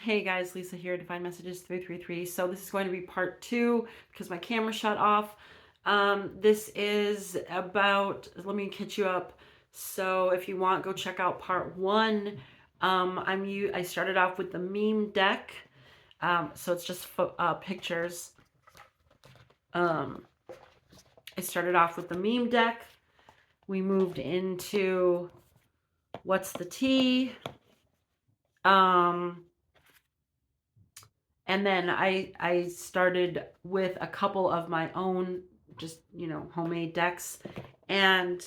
Hey guys, Lisa here, Divine Messages 333. So this is going to be part 2 because my camera shut off. This is about, let me catch you up. So if you want, go check out part 1. I started off with the meme deck. So it's just pictures. I started off with the meme deck. We moved into what's the tea. And then I started with a couple of my own, just, homemade decks. And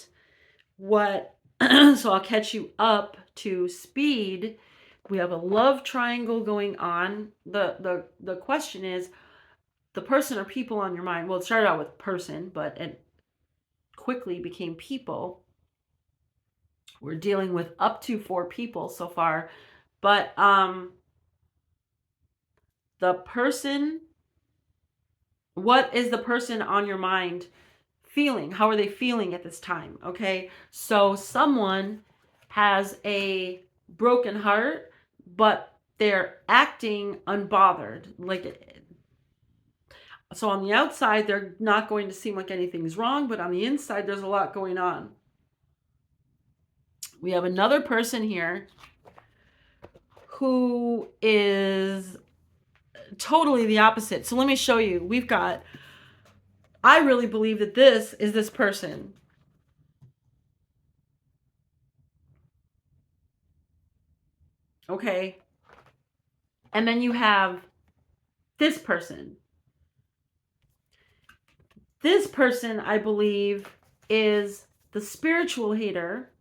what, so I'll catch you up to speed. We have a love triangle going on. The question is, the person or people on your mind. Well, it started out with person, but it quickly became people. We're dealing with up to 4 people so far. But the person, what is the person on your mind feeling? How are they feeling at this time? Okay, so someone has a broken heart, but they're acting unbothered. So on the outside, they're not going to seem like anything's wrong, but on the inside, there's a lot going on. We have another person here who is totally the opposite. So let me show you. I really believe that this is this person. Okay. And then you have this person. This person, I believe, is the spiritual hater.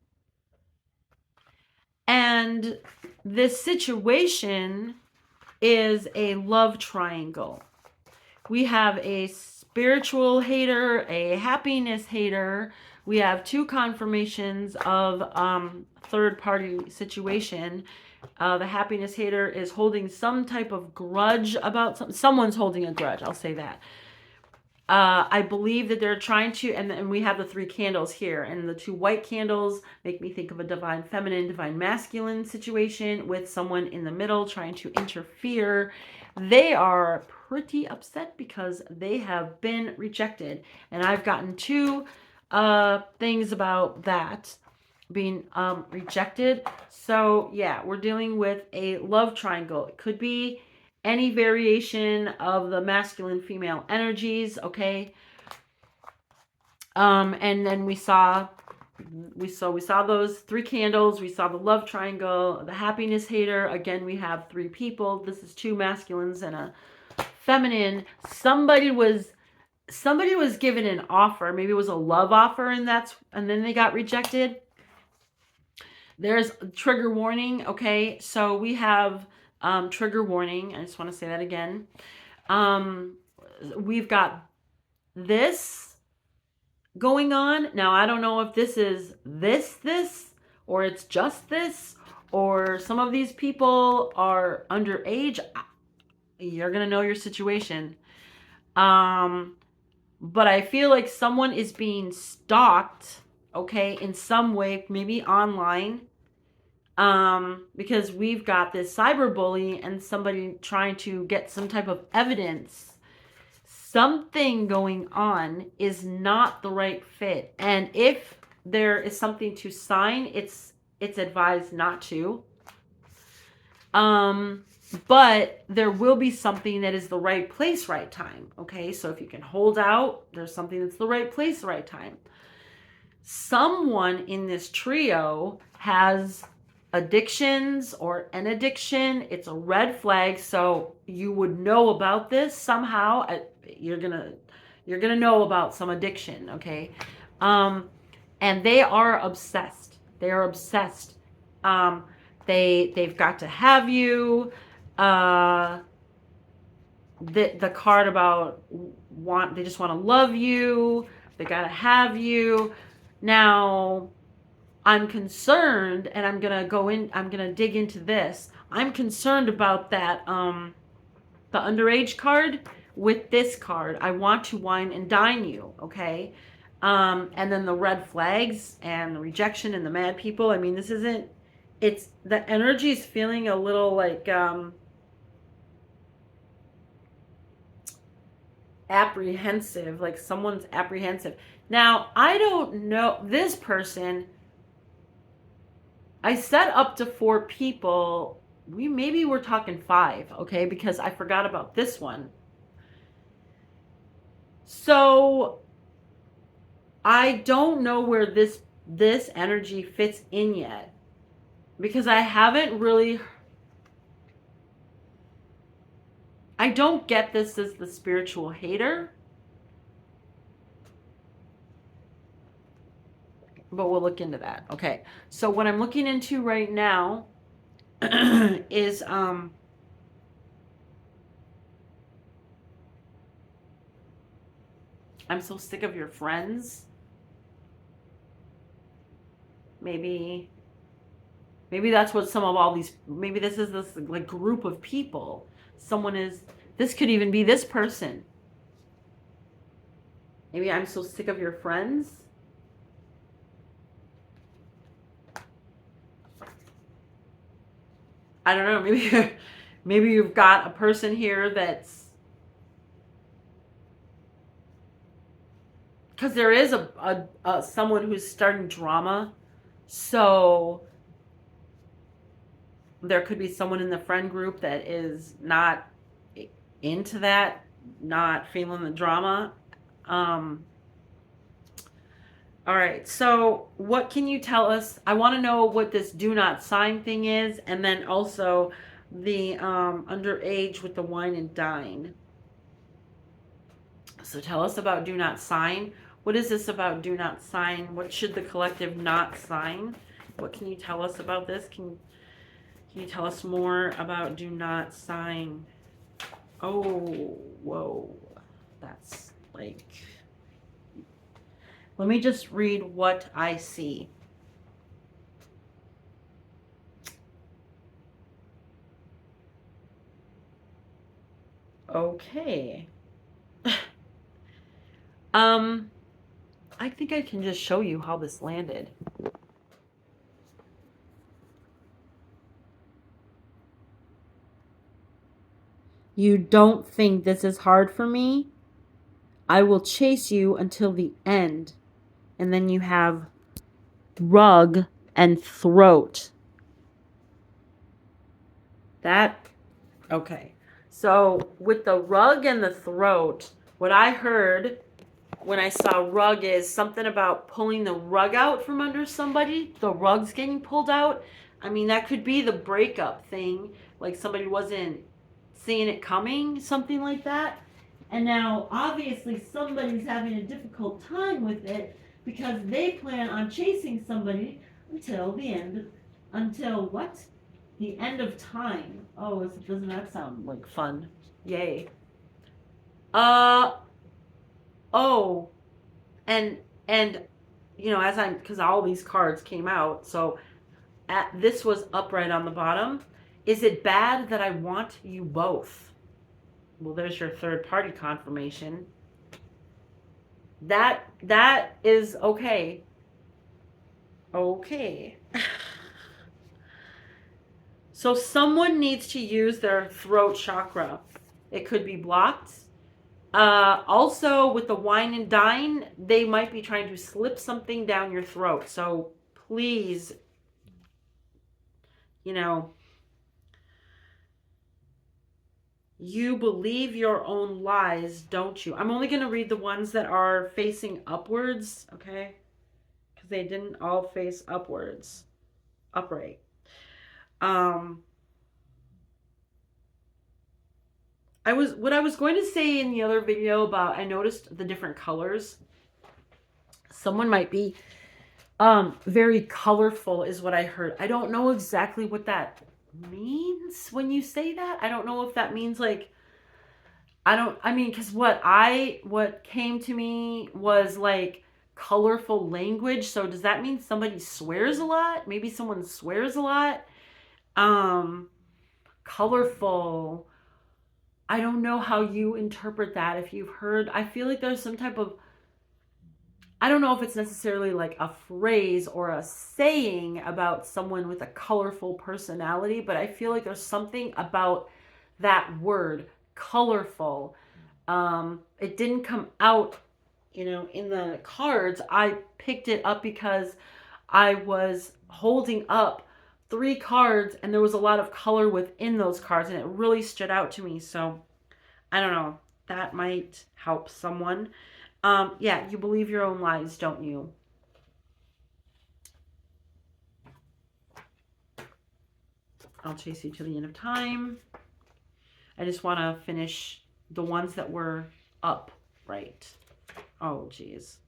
And this situation is a love triangle. We have a spiritual hater, a happiness hater. We have 2 confirmations of third party situation. The happiness hater is holding some type of grudge about something. Someone's holding a grudge, I'll say that. I believe that they're trying to, and we have the 3 candles here, and the 2 white candles make me think of a divine feminine, divine masculine situation with someone in the middle trying to interfere. They are pretty upset because they have been rejected, and I've gotten 2 things about that being rejected. So yeah, we're dealing with a love triangle. It could be any variation of the masculine female energies, okay? And then we saw those 3 candles. We saw the love triangle, the happiness hater. Again, we have 3 people. This is 2 masculines and a feminine. Somebody was given an offer. Maybe it was a love offer, and then they got rejected. There's trigger warning. Okay, so we have trigger warning. I just want to say that again. We've got this going on. Now, I don't know if this is this, or it's just this, or some of these people are underage. You're going to know your situation. But I feel like someone is being stalked, okay, in some way, maybe online. Because we've got this cyberbully and somebody trying to get some type of evidence. Something going on is not the right fit. And if there is something to sign, it's advised not to. But there will be something that is the right place, right time. Okay, so if you can hold out, there's something that's the right place, right time. Someone in this trio has addictions or an addiction. It's a red flag. So you would know about this somehow. You're gonna know about some addiction, okay? And they are obsessed. They are obsessed. They've got to have you. The card about they just want to love you. They gotta have you. Now, I'm concerned, and I'm gonna dig into this. I'm concerned about that, the underage card with this card. I want to wine and dine you, okay? And then the red flags and the rejection and the mad people. I mean, the energy is feeling a little like, apprehensive, like someone's apprehensive. Now, I don't know this person. I set up to 4 people. Maybe we're talking 5, okay? Because I forgot about this one. So I don't know where this energy fits in yet, because I haven't really. I don't get this as the spiritual hater, but we'll look into that. Okay, so what I'm looking into right now is I'm so sick of your friends. Maybe that's what some of all these, maybe this is this like group of people. This could even be this person. Maybe I'm so sick of your friends. I don't know. Maybe you've got a person here that's, because there is a someone who's starting drama, so there could be someone in the friend group that is not into that, not feeling the drama. All right, so what can you tell us? I want to know what this do not sign thing is, and then also the underage with the wine and dine. So tell us about do not sign. What is this about do not sign? What should the collective not sign? What can you tell us about this? Can you tell us more about do not sign? Oh, whoa. That's like... Let me just read what I see. Okay. I think I can just show you how this landed. You don't think this is hard for me? I will chase you until the end. And then you have rug and throat. Okay. So with the rug and the throat, what I heard when I saw rug is something about pulling the rug out from under somebody. The rug's getting pulled out. I mean, that could be the breakup thing. Like somebody wasn't seeing it coming, something like that. And now, obviously, somebody's having a difficult time with it because they plan on chasing somebody until the end. Until what? The end of time. Oh, doesn't that sound like fun? Yay. Oh, and you know, because all these cards came out, so this was upright on the bottom. Is it bad that I want you both? Well, there's your third party confirmation. That is okay. Okay. So someone needs to use their throat chakra. It could be blocked. Also, with the wine and dine, they might be trying to slip something down your throat. So please, you know, you believe your own lies, don't you? I'm only going to read the ones that are facing upwards, okay? Because they didn't all face upwards, upright. What I was going to say in the other video about, I noticed the different colors. Someone might be very colorful is what I heard. I don't know exactly what that means when you say that. I don't know if that means like, because what came to me was like colorful language. So does that mean somebody swears a lot? Maybe someone swears a lot. Colorful. I don't know how you interpret that. If you've heard, I feel like there's some type of, I don't know if it's necessarily like a phrase or a saying about someone with a colorful personality, but I feel like there's something about that word, colorful. It didn't come out, in the cards. I picked it up because I was holding up 3 cards and there was a lot of color within those cards and it really stood out to me. So I don't know. That might help someone. Yeah, you believe your own lies, don't you? I'll chase you to the end of time. I just want to finish the ones that were up right. Oh, geez.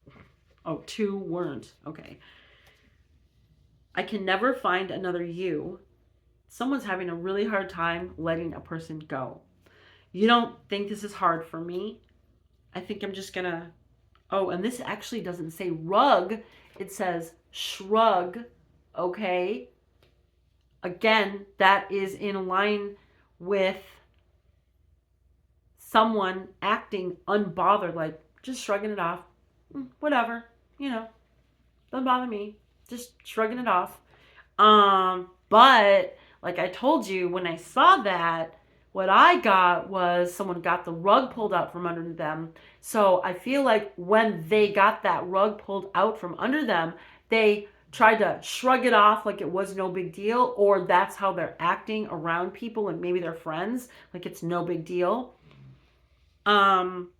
Oh, 2 weren't. Okay. I can never find another you. Someone's having a really hard time letting a person go. You don't think this is hard for me? I think I'm just going to. Oh, and this actually doesn't say rug. It says shrug. Okay. Again, that is in line with someone acting unbothered, like just shrugging it off. Whatever, doesn't bother me. Just shrugging it off. But like I told you, when I saw that, what I got was someone got the rug pulled out from under them. So I feel like when they got that rug pulled out from under them, they tried to shrug it off like it was no big deal, or that's how they're acting around people and maybe their friends, like it's no big deal. Um,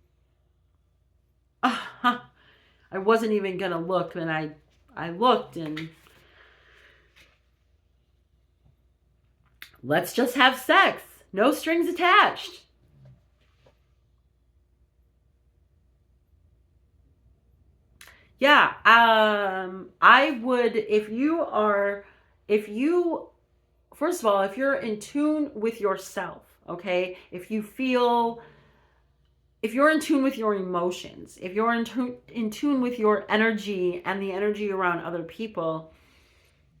I wasn't even gonna look, and I looked, and let's just have sex, no strings attached. Yeah, I would, if you, first of all, if you're in tune with yourself, okay, if you're in tune with your emotions, if you're in tune with your energy and the energy around other people,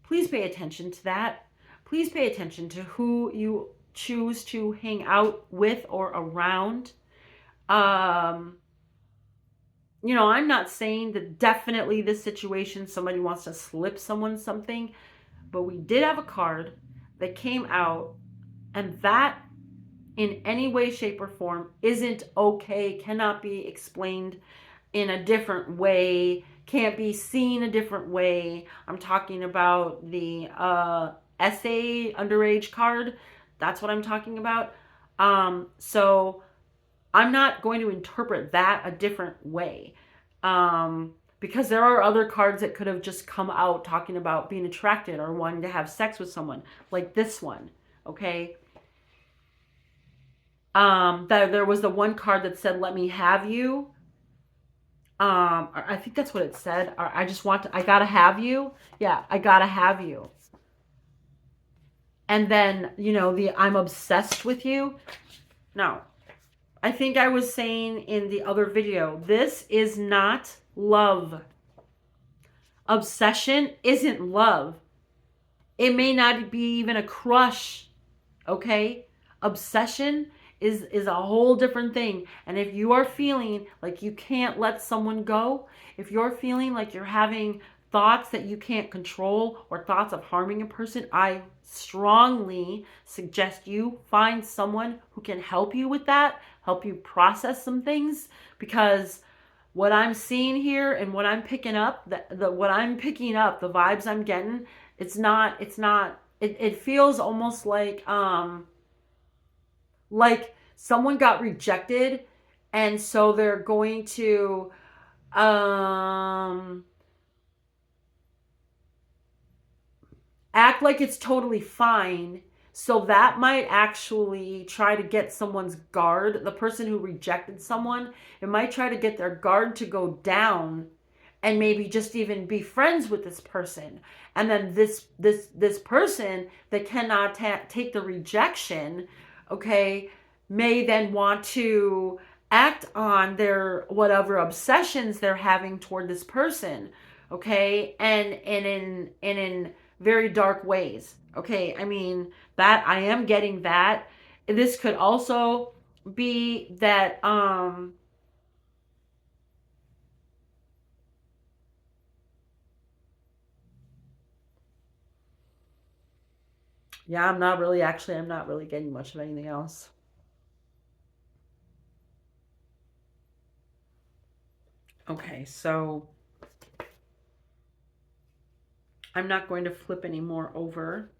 please pay attention to that. Please pay attention to who you choose to hang out with or around. Um, I'm not saying that definitely this situation somebody wants to slip someone something, but we did have a card that came out, and that in any way, shape, or form isn't okay, cannot be explained in a different way, can't be seen a different way. I'm talking about the essay underage card. That's what I'm talking about. So I'm not going to interpret that a different way. Because there are other cards that could have just come out talking about being attracted or wanting to have sex with someone, like this one. Okay. There was the one card that said, "Let me have you." I think that's what it said. I gotta have you. Yeah, I gotta have you. And then, the I'm obsessed with you. No. I think I was saying in the other video, this is not love. Obsession isn't love. It may not be even a crush, okay? Obsession is a whole different thing. And if you are feeling like you can't let someone go, if you're feeling like you're having thoughts that you can't control or thoughts of harming a person, I strongly suggest you find someone who can help you with that, help you process some things, because what I'm seeing here and what I'm picking up, what I'm picking up, the vibes I'm getting, it feels almost like someone got rejected, and so they're going to um act like it's totally fine. So that might actually try to get someone's guard, the person who rejected someone, it might try to get their guard to go down and maybe just even be friends with this person. And then this person that cannot take the rejection, okay, may then want to act on their whatever obsessions they're having toward this person, okay, and in very dark ways. Okay, I mean, that I am getting that. This could also be that yeah, I'm not really getting much of anything else. Okay, so I'm not going to flip any more over.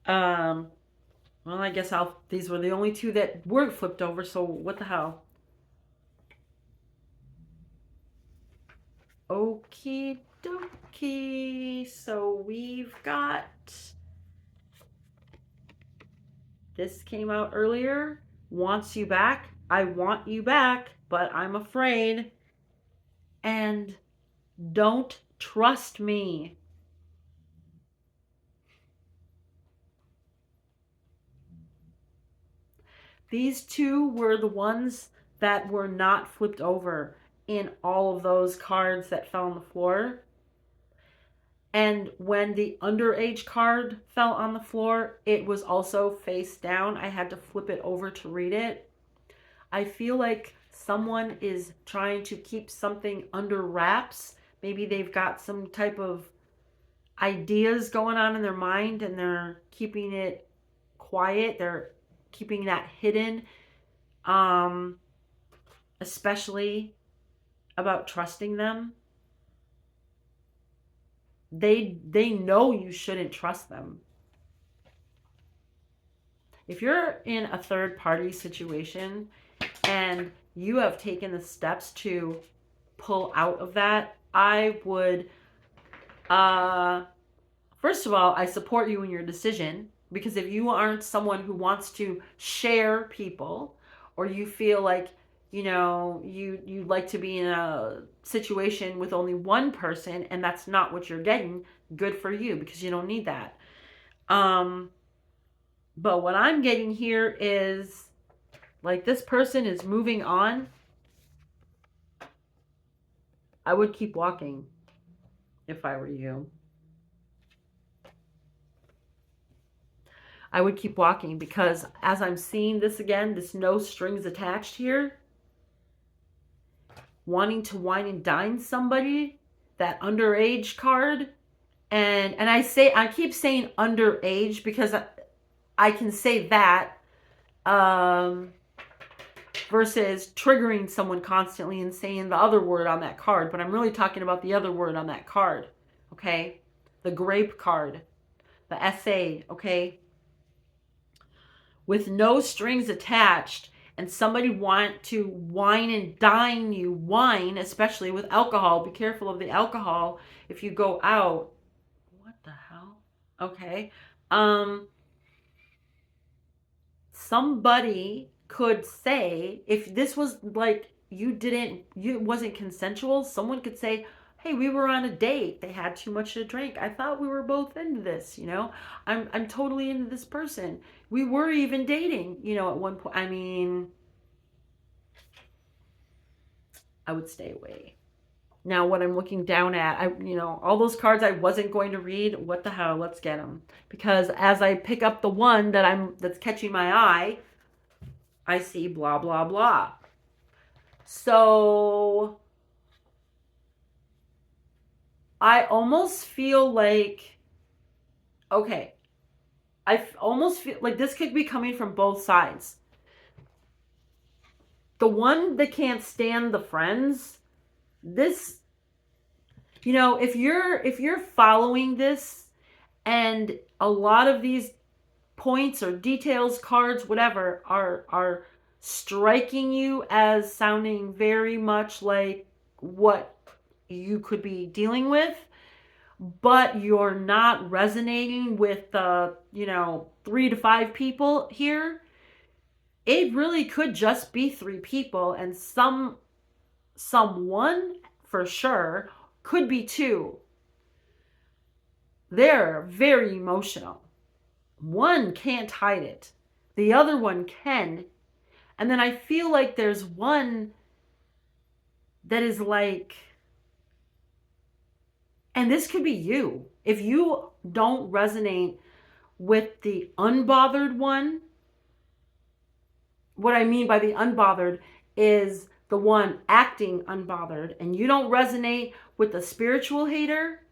Well, I guess these were the only two that weren't flipped over, so what the hell? Okie dokie. So we've got, this came out earlier. Wants you back. I want you back, but I'm afraid. And don't trust me. These two were the ones that were not flipped over in all of those cards that fell on the floor. And when the underage card fell on the floor, it was also face down. I had to flip it over to read it. I feel like someone is trying to keep something under wraps. Maybe they've got some type of ideas going on in their mind and they're keeping it quiet. They're keeping that hidden. Especially about trusting them. They know you shouldn't trust them. If you're in a third party situation and you have taken the steps to pull out of that, I would first of all, I support you in your decision, because if you aren't someone who wants to share people, or you feel like, you know, you like to be in a situation with only one person and that's not what you're getting, good for you, because you don't need that. But what I'm getting here is like this person is moving on. I would keep walking if I were you. I would keep walking, because as I'm seeing this again, this no strings attached here, wanting to wine and dine somebody, that underage card, and I keep saying underage because I can say that versus triggering someone constantly and saying the other word on that card, but I'm really talking about the other word on that card, okay? The grape card, the SA, okay? With no strings attached, and somebody want to wine and dine you, wine, especially with alcohol, be careful of the alcohol if you go out. What the hell? Okay. Somebody could say, if this was like it wasn't consensual, someone could say, hey, we were on a date, they had too much to drink, I thought we were both into this, you know, I'm totally into this person, we were even dating, you know, at one point. I mean, I would stay away. Now what I'm looking down at, all those cards I wasn't going to read, what the hell, let's get them, because as I pick up the one that's catching my eye, I see blah blah blah. So I almost feel like, okay, I almost feel like this could be coming from both sides. The one that can't stand the friends, this, if you're following this, and a lot of these points or details, cards, whatever, are striking you as sounding very much like what you could be dealing with, but you're not resonating with the 3 to 5 people here, it really could just be 3 people, and someone for sure could be 2. They're very emotional. One can't hide it, the other one can. And then I feel like there's one that is like, and this could be you, if you don't resonate with the unbothered one. What I mean by the unbothered is the one acting unbothered, and you don't resonate with the spiritual hater,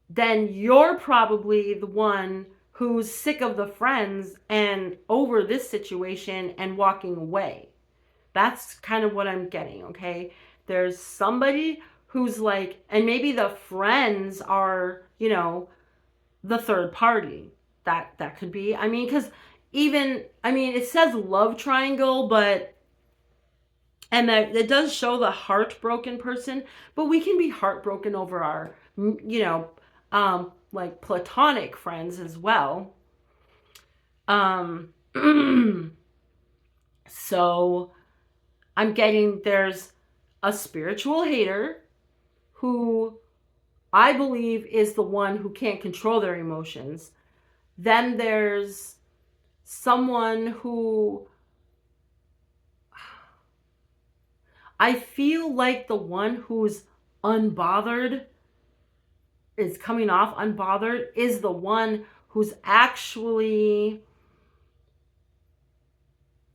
then you're probably the one who's sick of the friends and over this situation and walking away. That's kind of what I'm getting, okay? There's somebody who's like, and maybe the friends are, you know, the third party. That could be. I mean, because even, I mean, it says love triangle, but and that it does show the heartbroken person, but we can be heartbroken over our, you know, like platonic friends as well. Um, so I'm getting there's a spiritual hater who I believe is the one who can't control their emotions. Then there's someone who I feel like the one who's unbothered is coming off unbothered is the one who's actually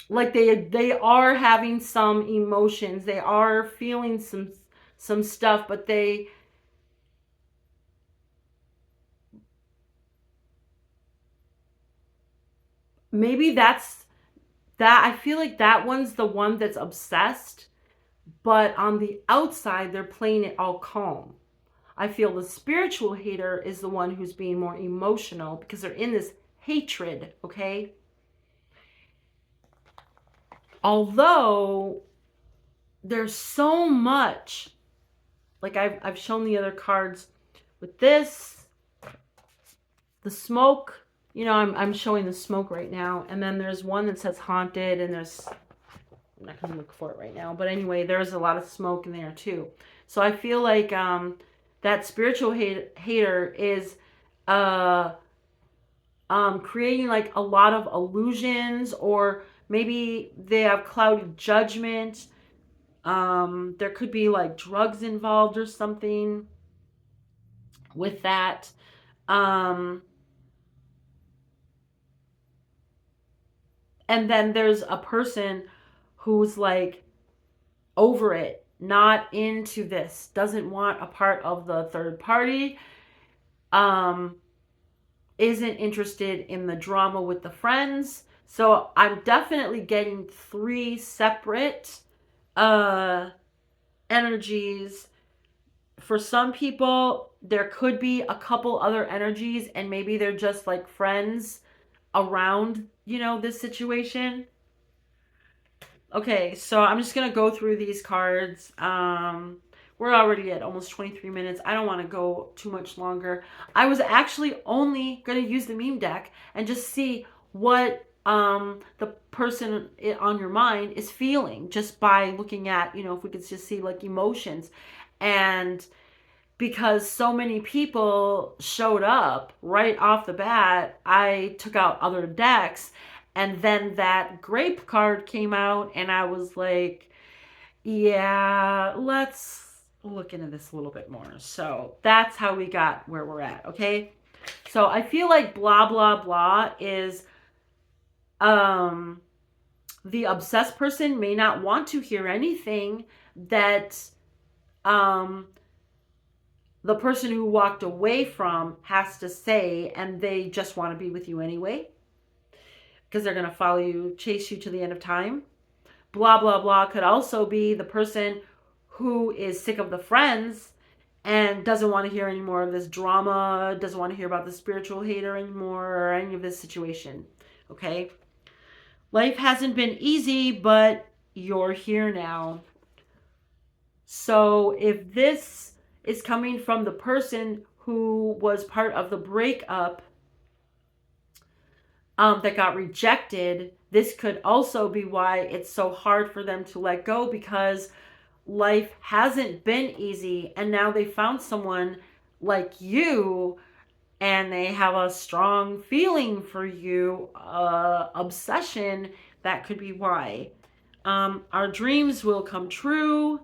like they are having some emotions, they are feeling some stuff, but they maybe that's that I feel like that one's the one that's obsessed, but on the outside they're playing it all calm. I feel the spiritual hater is the one who's being more emotional because they're in this hatred, okay? Although there's so much, like I've shown the other cards with this, the smoke, you know, I'm showing the smoke right now. And then there's one that says haunted, and there's, I'm not going to look for it right now. But anyway, there's a lot of smoke in there too. So I feel like that spiritual hater is creating like a lot of illusions, or maybe they have clouded judgment. There could be like drugs involved or something with that. And then there's a person who's like over it, not into this, doesn't want a part of the third party, um, isn't interested in the drama with the friends. So I'm definitely getting three separate energies. For some people, there could be a couple other energies, and maybe they're just like friends around, you know, this situation. Okay, so I'm just gonna go through these cards. We're already at almost 23 minutes. I don't want to go too much longer. I was actually only gonna use the meme deck and just see what the person on your mind is feeling just by looking at, you know, if we could just see like emotions. And because so many people showed up right off the bat, I took out other decks, and then that grape card came out, and I was like, yeah, let's look into this a little bit more. So that's how we got where we're at, okay? So I feel like blah blah blah is the obsessed person may not want to hear anything that um the person who walked away from has to say, and they just want to be with you anyway because they're going to follow you, chase you to the end of time. Blah blah blah could also be the person who is sick of the friends and doesn't want to hear any more of this drama, doesn't want to hear about the spiritual hater anymore, or any of this situation. Okay, life hasn't been easy, but you're here now. So if this is coming from the person who was part of the breakup that got rejected, this could also be why it's so hard for them to let go, because life hasn't been easy, and now they found someone like you, and they have a strong feeling for you, obsession. That could be why. Our dreams will come true.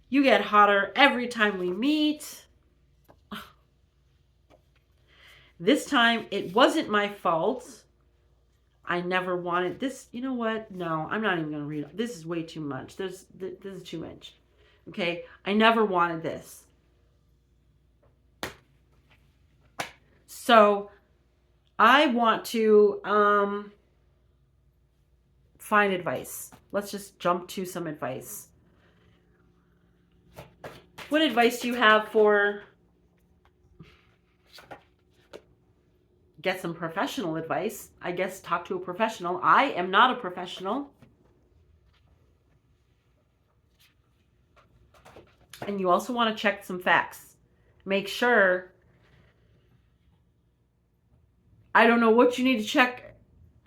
You get hotter every time we meet. This time, it wasn't my fault. I never wanted this. You know what? No, I'm not even going to read it. This is way too much. This is too much. Okay? I never wanted this. So, I want to find advice. Let's just jump to some advice. What advice do you have for... Get some professional advice. I guess talk to a professional. I am not a professional. And you also want to check some facts. Make sure... I don't know what you need to check.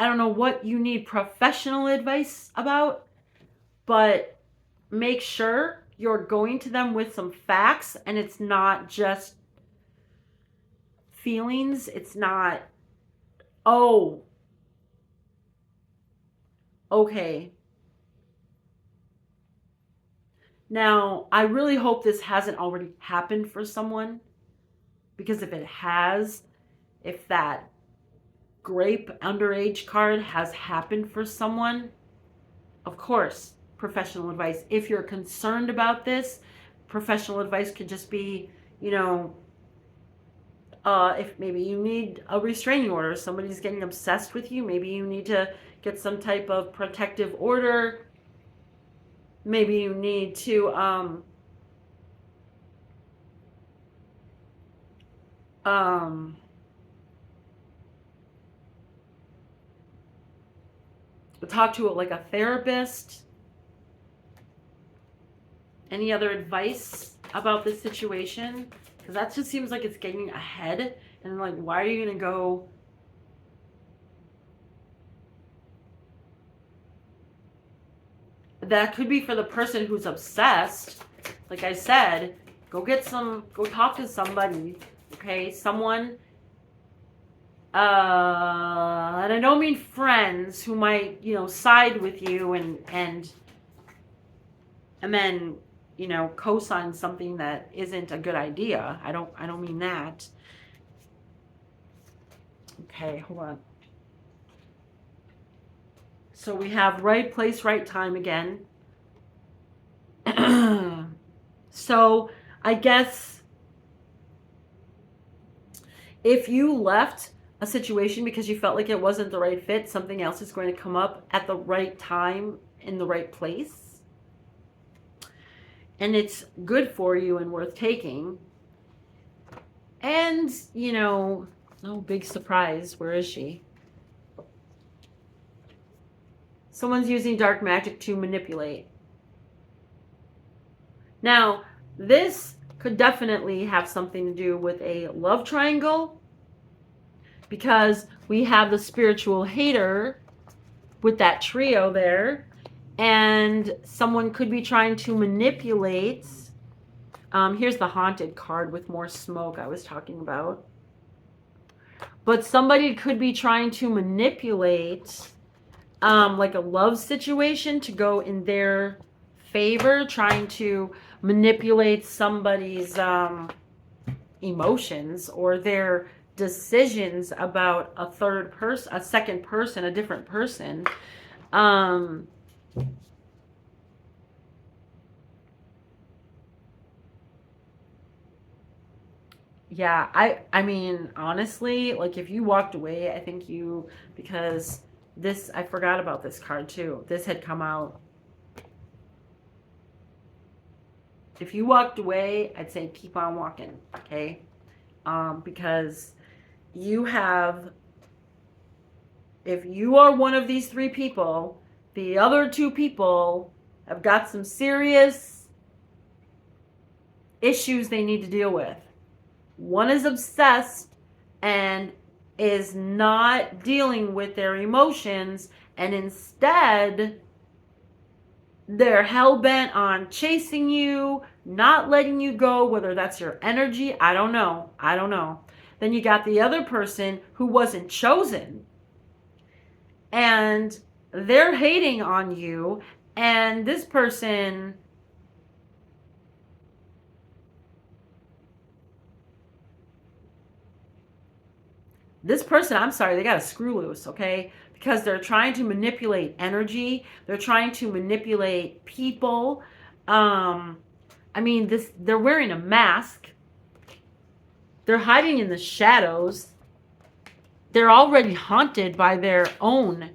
I don't know what you need professional advice about, but make sure you're going to them with some facts and it's not just feelings. It's not, oh, okay. Now, I really hope this hasn't already happened for someone, because if it has, if that grape underage card has happened for someone, of course, professional advice. If you're concerned about this, professional advice could just be, you know, if maybe you need a restraining order, somebody's getting obsessed with you, maybe you need to get some type of protective order. Maybe you need to talk to like a therapist. Any other advice about this situation? Because that just seems like it's getting ahead. And like, why are you going to go... That could be for the person who's obsessed. Like I said, go talk to somebody. Okay? Someone... and I don't mean friends who might, you know, side with you and then, you know, co-sign something that isn't a good idea. I don't mean that. Okay, hold on. So we have right place, right time again. So I guess if you left a situation because you felt like it wasn't the right fit, something else is going to come up at the right time in the right place. And it's good for you and worth taking. And, you know, no big surprise. Where is she? Someone's using dark magic to manipulate. Now, this could definitely have something to do with a love triangle, because we have the spiritual hater with that trio there, and someone could be trying to manipulate. Here's the haunted card with more smoke I was talking about. But somebody could be trying to manipulate like a love situation to go in their favor, trying to manipulate somebody's emotions or their decisions about a third person, a second person, a different person. Yeah, I mean, honestly, like if you walked away, I think you, because this, I forgot about this card too. This had come out. If you walked away, I'd say keep on walking, okay? Because you have, if you are one of these three people, the other two people have got some serious issues they need to deal with. One is obsessed and is not dealing with their emotions, and instead they're hell-bent on chasing you, not letting you go, whether that's your energy, I don't know. Then you got the other person who wasn't chosen, and they're hating on you, and this person, I'm sorry, they got a screw loose, okay? Because they're trying to manipulate energy. They're trying to manipulate people. I mean, they're wearing a mask. They're hiding in the shadows. They're already haunted by their own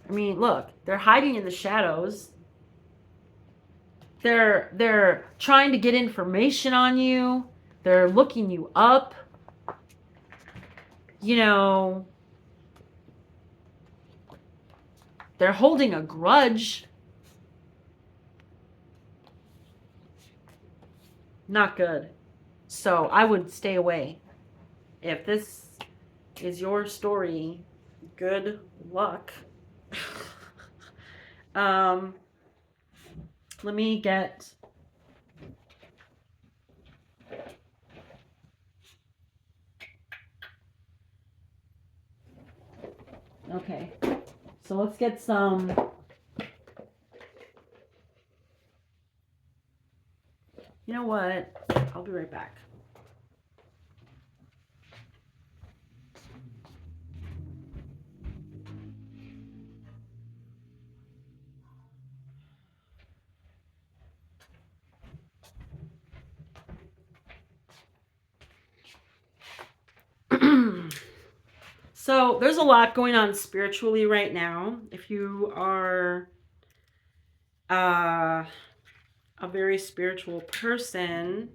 I mean, look, they're hiding in the shadows. They're trying to get information on you. They're looking you up. You know, they're holding a grudge. Not good. So I would stay away. If this is your story, good luck. Let me get... Okay. So let's get some... You know what? I'll be right back. So there's a lot going on spiritually right now. If you are a very spiritual person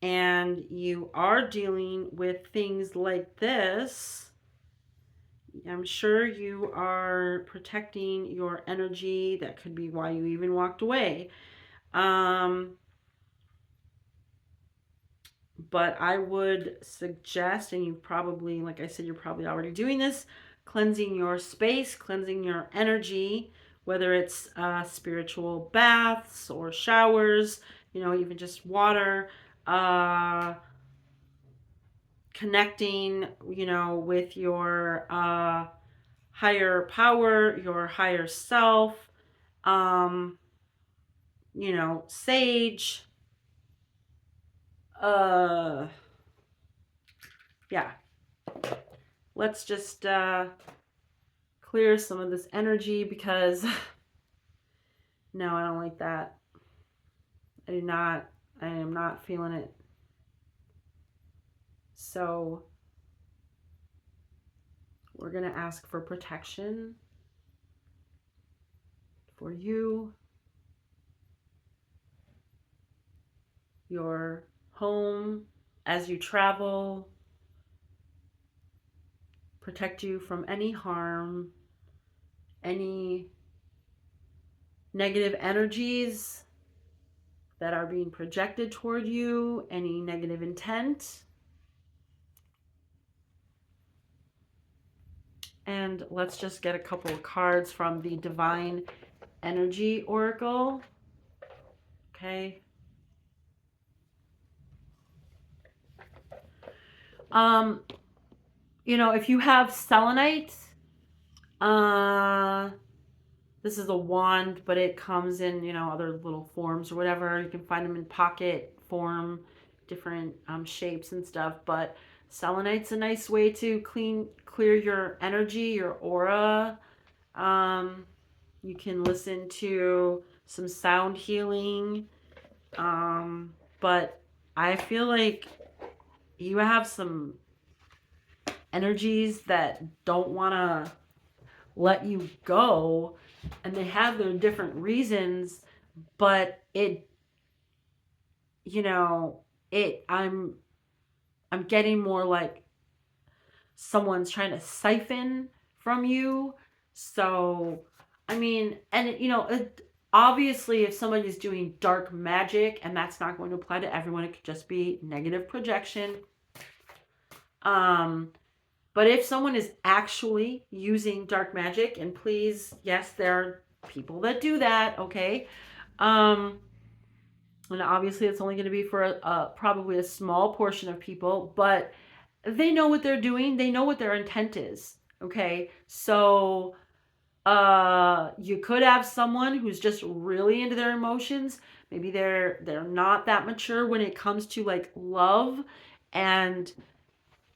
and you are dealing with things like this, I'm sure you are protecting your energy. That could be why you even walked away. But I would suggest, and you probably, like I said, you're probably already doing this, cleansing your space, cleansing your energy, whether it's spiritual baths or showers, you know, even just water, connecting, you know, with your higher power, your higher self, you know, sage, yeah. Let's just clear some of this energy because no, I don't like that. I am not feeling it. So we're going to ask for protection for you, your home, as you travel, protect you from any harm, any negative energies that are being projected toward you, any negative intent. And let's just get a couple of cards from the Divine Energy Oracle. Okay. You know, if you have selenite, this is a wand, but it comes in, you know, other little forms or whatever. You can find them in pocket form, different shapes and stuff. But selenite's a nice way to clear your energy, your aura. You can listen to some sound healing. But I feel like you have some energies that don't want to let you go, and they have their different reasons, but it, you know, I'm getting more like someone's trying to siphon from you. So I mean, and you know, obviously if somebody's doing dark magic, and that's not going to apply to everyone, it could just be negative projection. But if someone is actually using dark magic, and please, yes, there are people that do that, okay? And obviously it's only going to be for probably a small portion of people, but they know what they're doing. They know what their intent is, okay? So you could have someone who's just really into their emotions. Maybe they're not that mature when it comes to like love, and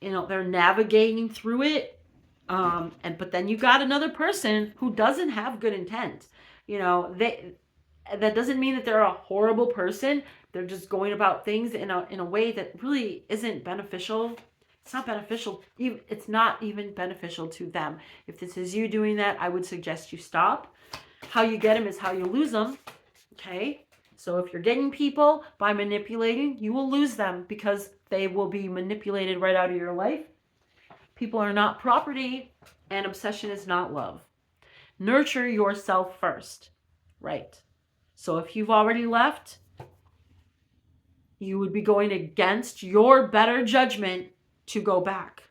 you know, they're navigating through it. But then you got another person who doesn't have good intent. You know, that doesn't mean that they're a horrible person. They're just going about things in a way that really isn't beneficial. It's not beneficial. It's not even beneficial to them. If this is you doing that, I would suggest you stop. How you get them is how you lose them. Okay? So if you're getting people by manipulating, you will lose them because they will be manipulated right out of your life. People are not property, and obsession is not love. Nurture yourself first. Right. So if you've already left, you would be going against your better judgment to go back.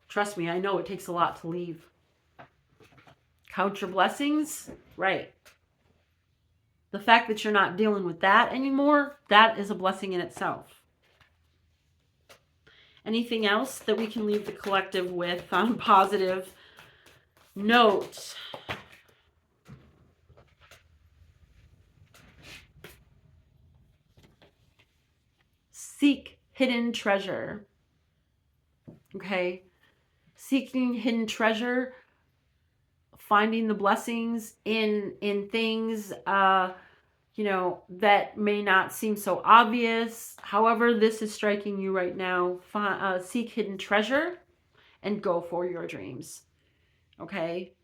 Trust me, I know it takes a lot to leave. Count your blessings. Right. The fact that you're not dealing with that anymore, that is a blessing in itself. Anything else that we can leave the collective with on positive note? Seek hidden treasure. Okay? Seeking hidden treasure, finding the blessings in things that may not seem so obvious. However, this is striking you right now. Seek hidden treasure and go for your dreams. Okay?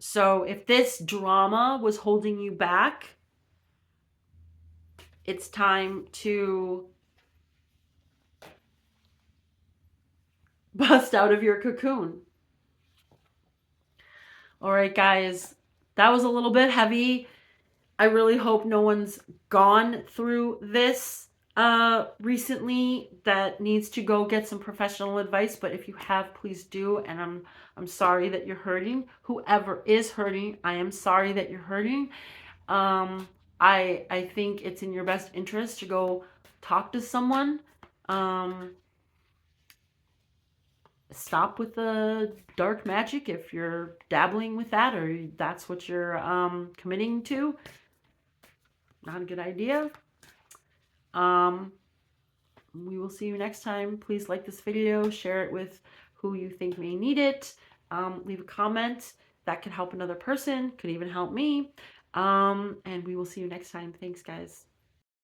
So if this drama was holding you back, it's time to bust out of your cocoon. All right, guys, that was a little bit heavy. I really hope no one's gone through this recently that needs to go get some professional advice. But if you have, please do. And I'm sorry that you're hurting. Whoever is hurting, I am sorry that you're hurting. I think it's in your best interest to go talk to someone. Stop with the dark magic if you're dabbling with that or that's what you're committing to. Not a good idea. We will see you next time. Please like this video, share it with who you think may need it. Leave a comment. That could help another person, could even help me. And we will see you next time. Thanks, guys.